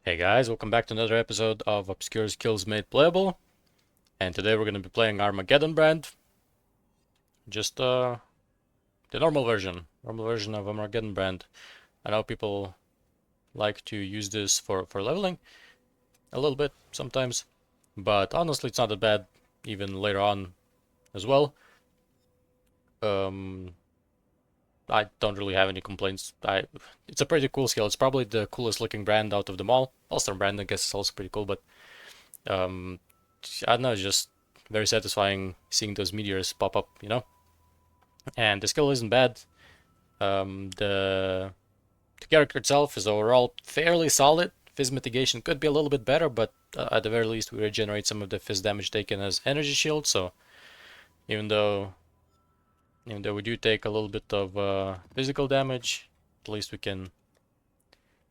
Hey guys, welcome back to another episode of Obscure Skills Made Playable. And today we're going to be playing Armageddon brand. Just the normal version of Armageddon brand. I know people like to use this for leveling a little bit sometimes, but honestly it's not that bad even later on as well. Um, I don't really have any complaints. It's a pretty cool skill. It's probably the coolest looking brand out of them all. All-Star brand I guess is also pretty cool, but um, I don't know, it's just very satisfying seeing those meteors pop up, you know? And the skill isn't bad. The character itself is overall fairly solid. Fizz mitigation could be a little bit better, but at the very least we regenerate some of the fizz damage taken as energy shield, so even though we do take a little bit of physical damage, at least we can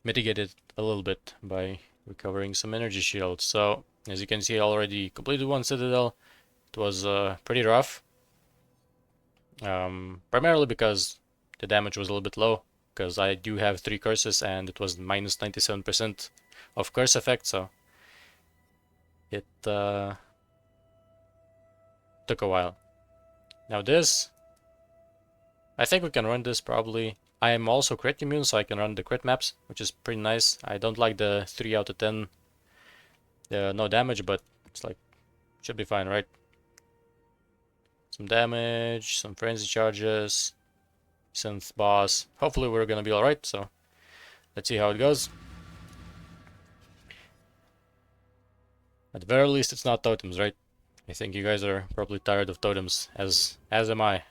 mitigate it a little bit by recovering some energy shield. So as you can see, I already completed one citadel. It was pretty rough, primarily because the damage was a little bit low, because I do have 3 curses and it was minus 97% of curse effect, so it took a while. Now this, I think we can run this probably. I am also crit immune, so I can run the crit maps, which is pretty nice. I don't like the 3 out of 10 no damage, but it's like, should be fine, right? Some damage, some frenzy charges, synth boss. Hopefully we're gonna be alright, so let's see how it goes. At the very least it's not totems, right? I think you guys are probably tired of totems, as am I.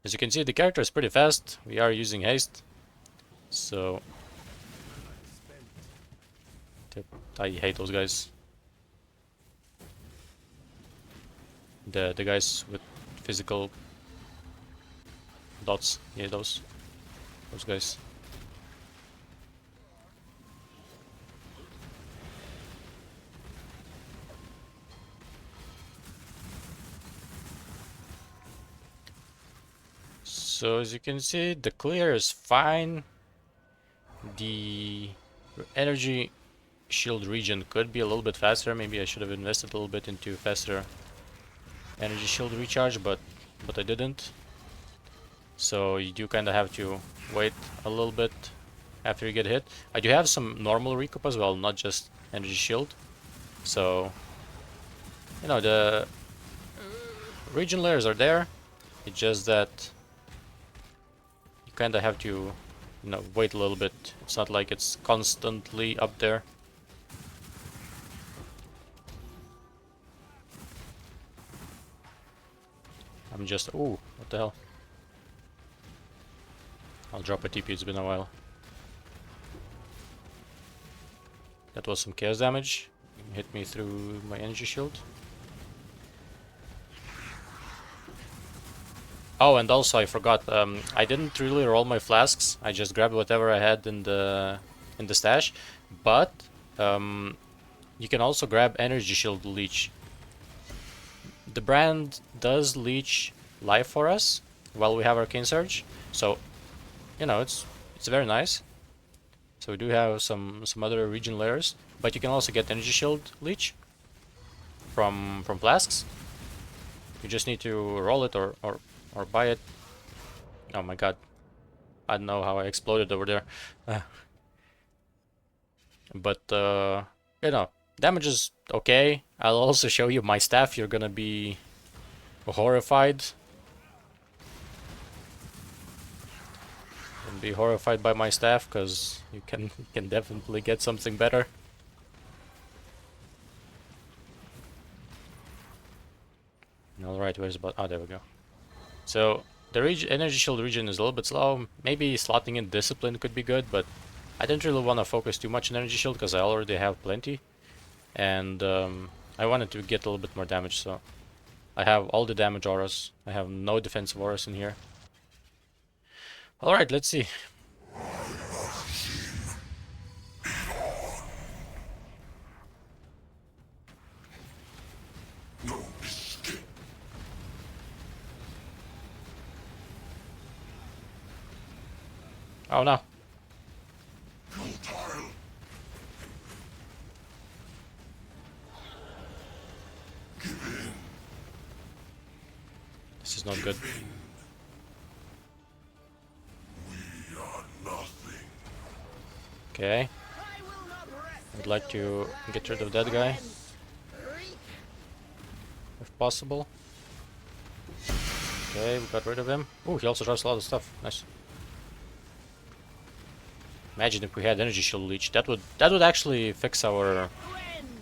As you can see, the character is pretty fast. We are using haste, so I hate those guys. The guys with physical dots. Yeah, those guys. So as you can see, the clear is fine. The energy shield regen could be a little bit faster. Maybe I should have invested a little bit into faster energy shield recharge, but I didn't. So you do kind of have to wait a little bit after you get hit. I do have some normal recoup as well, not just energy shield. So, you know, the regen layers are there. It's just that you kind of have to, you know, wait a little bit. It's not like it's constantly up there. I'm just, ooh, what the hell? I'll drop a TP, it's been a while. That was some chaos damage. Hit me through my energy shield. Oh, and also I forgot, I didn't really roll my flasks. I just grabbed whatever I had in the stash. But you can also grab energy shield leech. The brand does leech life for us while we have Arcane Surge, so you know it's very nice. So we do have some other regen layers, but you can also get energy shield leech from flasks. You just need to roll it or buy it. Oh my god, I don't know how I exploded over there. But you know, damage is okay. I'll also show you my staff. You're gonna be horrified. And be horrified by my staff, because you can definitely get something better. Alright, where's about? Oh, there we go. So the energy shield regen is a little bit slow. Maybe slotting in discipline could be good, but I didn't really want to focus too much on energy shield because I already have plenty, and I wanted to get a little bit more damage. So I have all the damage auras. I have no defensive auras in here. Alright, let's see. Oh no. is not good. Okay. I'd like to get rid of that guy, if possible. Okay, we got rid of him. Oh, he also drops a lot of stuff. Nice. Imagine if we had energy shield leech. That would actually fix our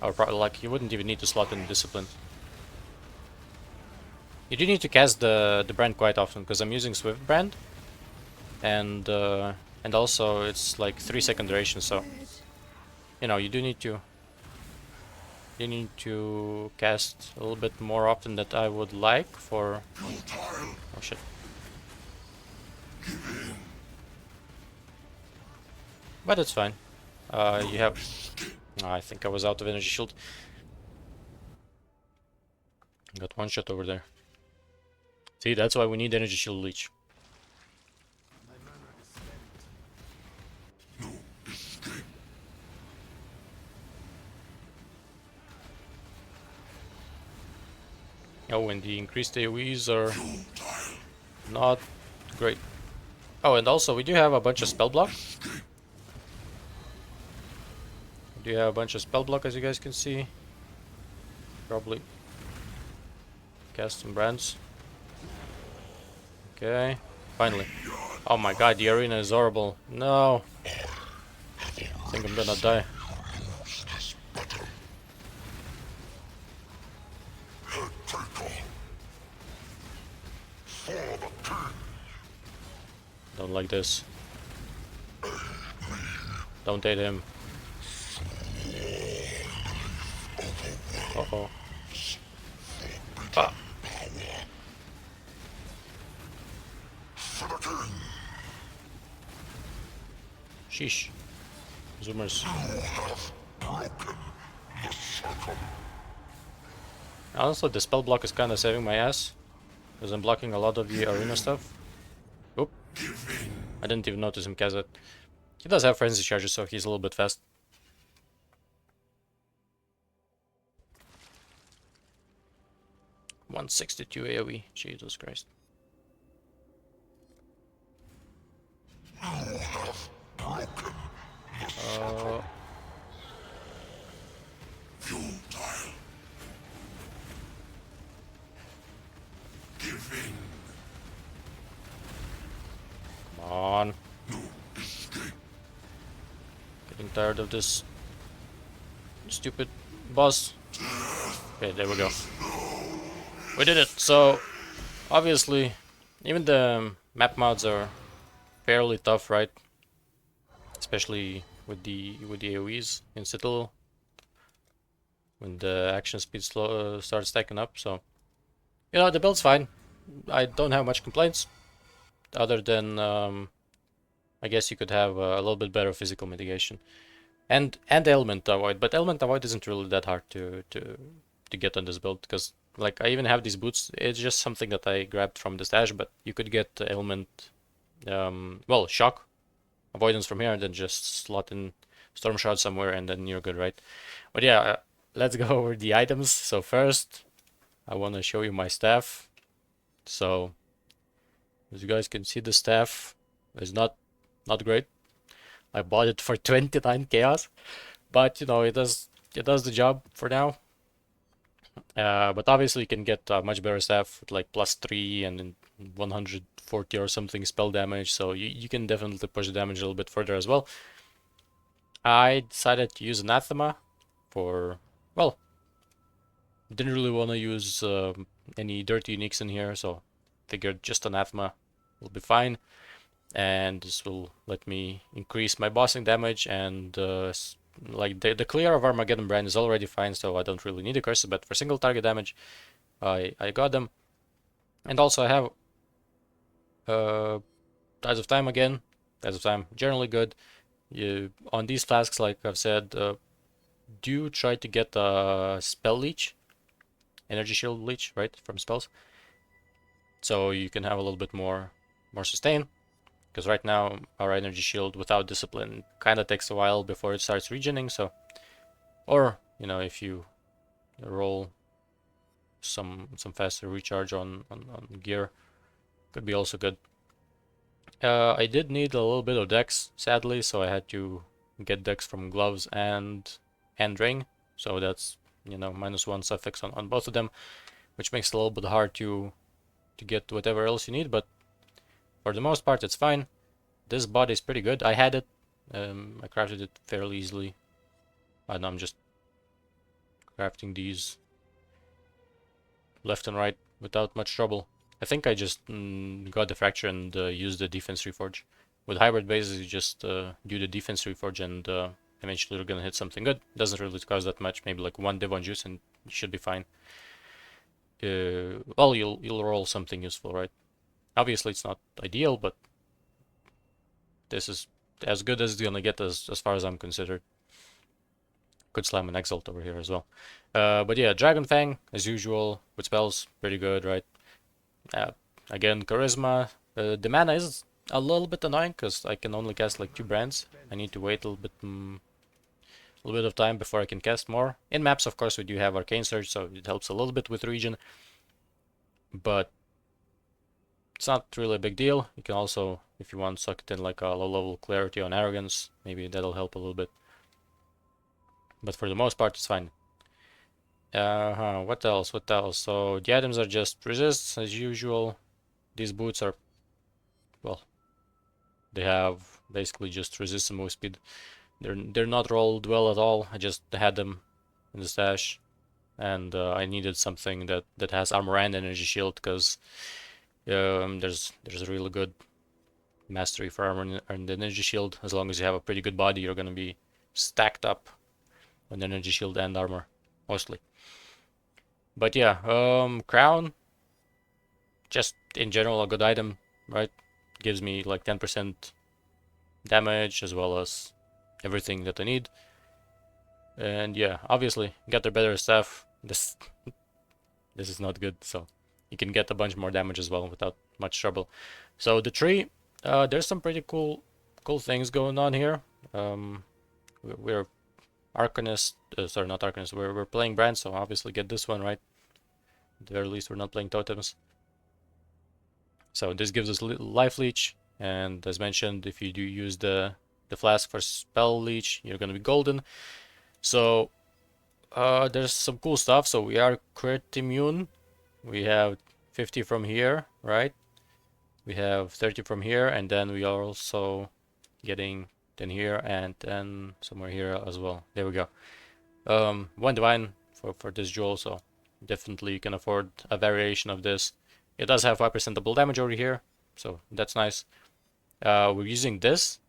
like, you wouldn't even need to slot in discipline. You do need to cast the brand quite often because I'm using Swift brand, and also it's like 3-second duration, so you know you need to cast a little bit more often than I would like for. Oh shit. But it's fine. You have. I think I was out of energy shield. Got one shot over there. See, that's why we need energy shield leech. Oh, and the increased AoEs are not great. Oh, and also we do have a bunch of spell block. We do have a bunch of spell block, as you guys can see. Probably cast some brands. Okay, finally. Oh my god, the arena is horrible. No. I think I'm gonna die. Don't like this. Don't hit him. Uh-oh. Ah. Sheesh. Zoomers. Honestly, the spell block is kind of saving my ass, because I'm blocking a lot of the arena stuff. Oop. I didn't even notice him cast it. He does have frenzy charges, so he's a little bit fast. $162 AoE. Jesus Christ. Come on. Getting tired of this stupid boss. Okay, there we go. We did it. So obviously, even the map mods are fairly tough, right? Especially with the AoEs in Citadel, when the action speed starts stacking up. So you know, the build's fine. I don't have much complaints, other than I guess you could have a little bit better physical mitigation and ailment avoid. But ailment avoid isn't really that hard to get on this build, because like I even have these boots. It's just something that I grabbed from the stash, but you could get ailment, well, shock avoidance from here, and then just slot in stormshroud somewhere, and then you're good, right? But yeah, let's go over the items. So first, I want to show you my staff. So as you guys can see, the staff is not great. I bought it for 29 chaos, but you know, it does the job for now. But obviously you can get much better staff with like +3 and then 140 or something spell damage, so you can definitely push the damage a little bit further as well. I decided to use anathema for, well, didn't really want to use any dirty uniques in here, so figured just anathema will be fine, and this will let me increase my bossing damage. And like the clear of Armageddon brand is already fine, so I don't really need the curses, but for single target damage I got them. And also I have Tides of Time again. Tides of Time generally good. On these flasks, like I've said, do try to get a spell leech, energy shield leech, right, from spells, so you can have a little bit more sustain. Because right now our energy shield without discipline kind of takes a while before it starts regening. So, or you know, if you roll some faster recharge on gear could be also good. I did need a little bit of dex, sadly, so I had to get dex from gloves and ring. So that's, you know, -1 suffix on both of them, which makes it a little bit hard to get whatever else you need, but for the most part it's fine. This body is pretty good. I had it. I crafted it fairly easily. And I'm just crafting these left and right without much trouble. I think I just got the fracture and used the defense reforge. With hybrid bases, you just do the defense reforge and eventually you're gonna hit something good. Doesn't really cost that much, maybe like 1 div on juice and you should be fine. Well, you'll roll something useful, right? Obviously, it's not ideal, but this is as good as it's gonna get as far as I'm considered. Could slam an Exalt over here as well. But yeah, Dragon Fang, as usual, with spells, pretty good, right? Again, Charisma. The mana is a little bit annoying, because I can only cast like 2 brands. I need to wait a little bit of time before I can cast more. In maps, of course, we do have Arcane Surge, so it helps a little bit with region. But it's not really a big deal. You can also, if you want, suck it in like a low-level Clarity on Arrogance. Maybe that'll help a little bit. But for the most part, it's fine. What else? What else? So the items are just resists as usual. These boots are, well, they have basically just resist and move speed. They're not rolled well at all. I just had them in the stash, and I needed something that has armor and energy shield, because there's a really good mastery for armor and energy shield. As long as you have a pretty good body, you're gonna be stacked up on energy shield and armor mostly. But yeah, crown, just in general a good item, right? Gives me like 10% damage as well as everything that I need. And yeah, obviously get the better stuff. This is not good, so you can get a bunch more damage as well without much trouble. So the tree, there's some pretty cool things going on here. We're Arcanist, sorry, not Arcanist. We're playing Brand, so obviously get this one right. At the very least, we're not playing totems. So this gives us life leech, and as mentioned, if you do use the flask for spell leech, you're gonna be golden. So there's some cool stuff. So we are crit immune. We have 50 from here, right? We have 30 from here, and then we are also getting 10 here and then somewhere here as well. There we go. 1 divine for this jewel, so definitely you can afford a variation of this. It does have 5% double damage over here, so that's nice. We're using this,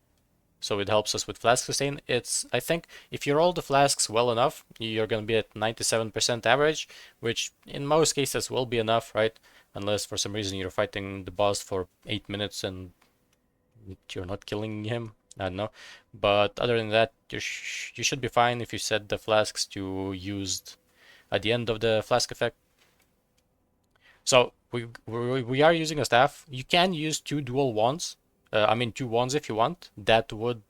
so it helps us with flask sustain. I think if you roll the flasks well enough, you're gonna be at 97% average, which in most cases will be enough, right? Unless for some reason you're fighting the boss for 8 minutes and you're not killing him. I don't know. But other than that, you should be fine if you set the flasks to used at the end of the flask effect. So we are using a staff. You can use 2 dual wands. I mean 2 wands if you want. That would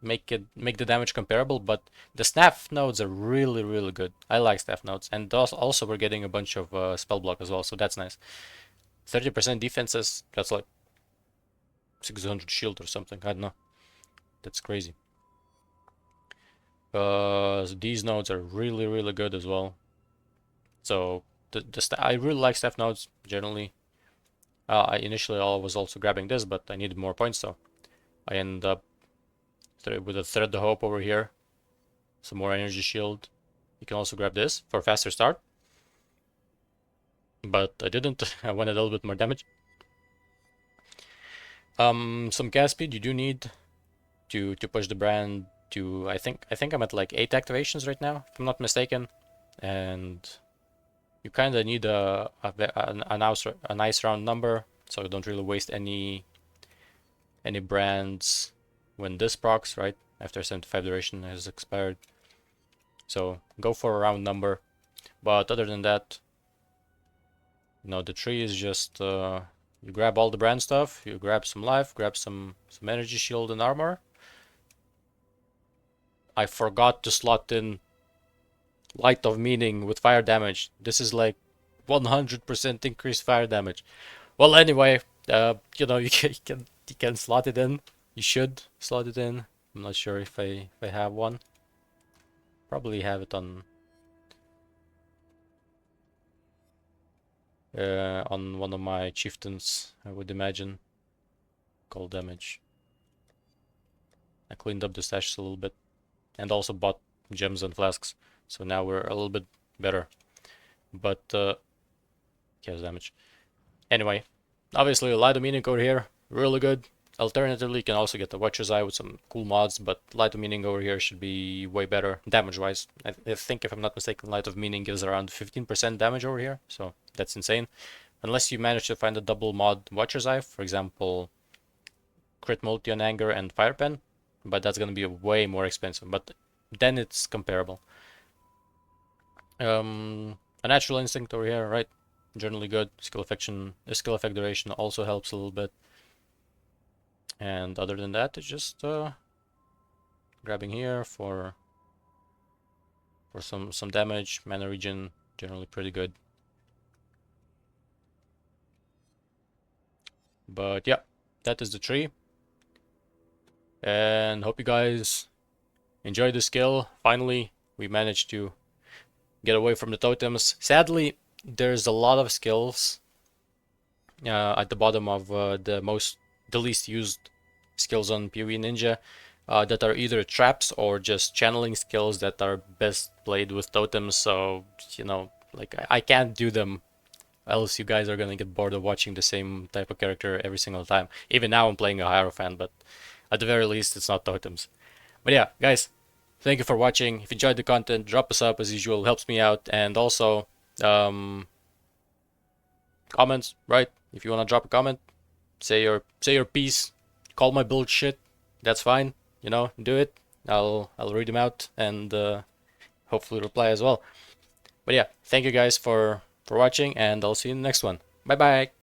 make the damage comparable, but the staff nodes are really good. I like staff nodes, and also we're getting a bunch of spell block as well, so that's nice. 30% defenses, that's like 600 shield or something, I don't know. That's crazy. These nodes are really good as well. So I really like staff nodes generally. I initially was also grabbing this, but I needed more points, so I ended up with a Thread the Hope over here. Some more energy shield. You can also grab this for a faster start. But I didn't. I wanted a little bit more damage. Some cast speed you do need to push the brand to, I think I'm at like 8 activations right now, if I'm not mistaken. And you kind of need a nice round number, so you don't really waste any brands when this procs, right? After 75 duration has expired. So go for a round number. But other than that, you know, the tree is just you grab all the brand stuff, you grab some life, grab some energy shield and armor. I forgot to slot in light of meaning with fire damage. This is like 100% increased fire damage. Well, anyway, you can slot it in. You should slot it in. I'm not sure if I have one. Probably have it on one of my chieftains, I would imagine. Cold damage. I cleaned up the stashes a little bit, and also bought gems and flasks, so now we're a little bit better. But chaos damage. Anyway, obviously Light of Meaning over here, really good. Alternatively, you can also get the Watcher's Eye with some cool mods, but Light of Meaning over here should be way better damage-wise. I think, if I'm not mistaken, Light of Meaning gives around 15% damage over here, so that's insane. Unless you manage to find a double mod Watcher's Eye, for example, Crit Multi on Anger and Fire Pen, but that's gonna be way more expensive, but then it's comparable. A Natural Instinct over here, right? Generally good. Skill effect duration also helps a little bit. And other than that, it's just grabbing here for some damage. Mana regen, generally pretty good. But yeah, that is the tree. And hope you guys enjoyed the skill. Finally, we managed to get away from the totems. Sadly, there's a lot of skills at the bottom of the least used skills on PoE Ninja that are either traps or just channeling skills that are best played with totems. So, like, I can't do them, else you guys are gonna get bored of watching the same type of character every single time. Even now I'm playing a Hierophant, but at the very least it's not totems. But yeah, guys, thank you for watching. If you enjoyed the content, drop a sub as usual, helps me out. And also, comments, right? If you want to drop a comment, say your piece, call my build shit, that's fine. Do it. I'll read them out and hopefully reply as well. But yeah, thank you guys for watching, and I'll see you in the next one. Bye bye.